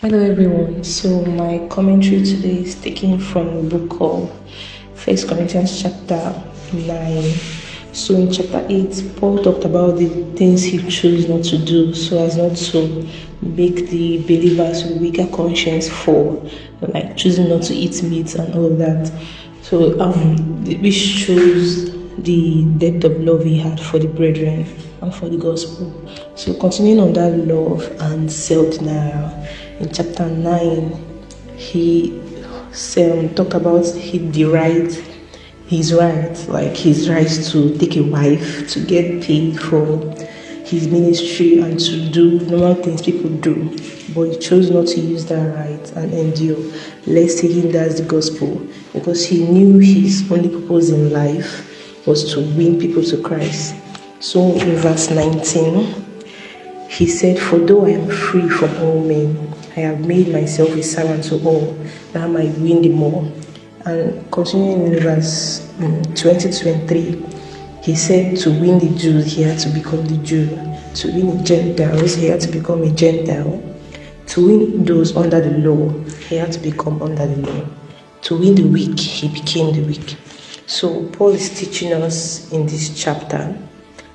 Hello everyone. So my commentary today is taken from the book of First Corinthians chapter 9. So in chapter 8, Paul talked about the things he chose not to do so as not to make the believers with weaker conscience fall, like choosing not to eat meat and all of that. So which shows the depth of love he had for the brethren and for the gospel. So continuing on that love and self-denial, in chapter 9, he talked about his right to take a wife, to get paid for his ministry, and to do normal things people do. But he chose not to use that right and endure, lest he hinders the gospel, because he knew his only purpose in life was to win people to Christ. So in verse 19, he said, "For though I am free from all men, I have made myself a servant to all, that I might win them all." And continuing in verse 20 to 23, he said to win the Jews, he had to become the Jew. To win the Gentiles, he had to become a Gentile. To win those under the law, he had to become under the law. To win the weak, he became the weak. So Paul is teaching us in this chapter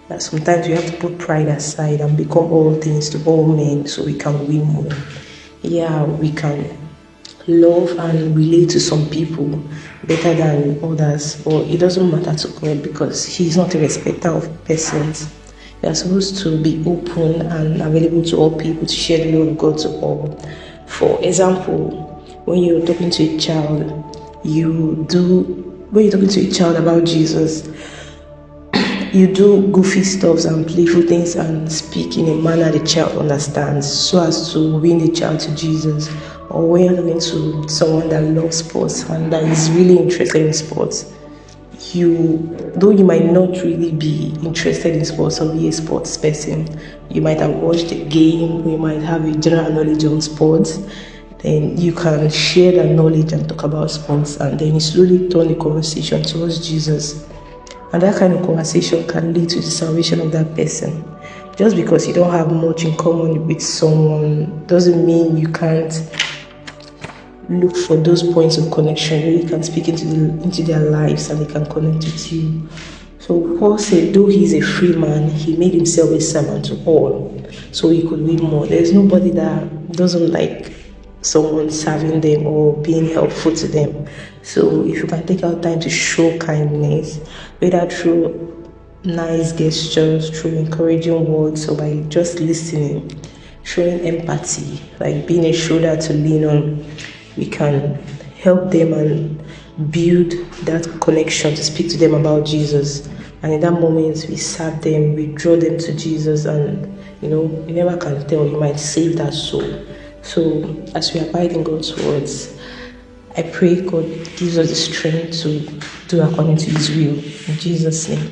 that sometimes we have to put pride aside and become all things to all men so we can win more. Yeah, we can love and relate to some people better than others, but it doesn't matter to God because He's not a respecter of persons. We are supposed to be open and available to all people to share the love of God to all. For example, when you're talking to a child, when you're talking to a child about Jesus, you do goofy stuff and playful things and speak in a manner the child understands so as to win the child to Jesus. Or when you're talking to someone that loves sports and that is really interested in sports, though you might not really be interested in sports or be a sports person, you might have watched a game, you might have a general knowledge on sports, then you can share that knowledge and talk about sports, and then you slowly turn the conversation towards Jesus. And that kind of conversation can lead to the salvation of that person. Just because you don't have much in common with someone doesn't mean you can't look for those points of connection where you can speak into their lives and they can connect with you. So Paul said, though he's a free man, he made himself a servant to all so he could win more. There's nobody that doesn't like someone serving them or being helpful to them. So if you can take out time to show kindness, whether through nice gestures, through encouraging words, or by just listening, showing empathy, like being a shoulder to lean on, we can help them and build that connection to speak to them about Jesus. And in that moment, we serve them, we draw them to Jesus, and you never can tell, you might save that soul. So as we abide in God's words, I pray God gives us the strength to do according to His will. In Jesus' name.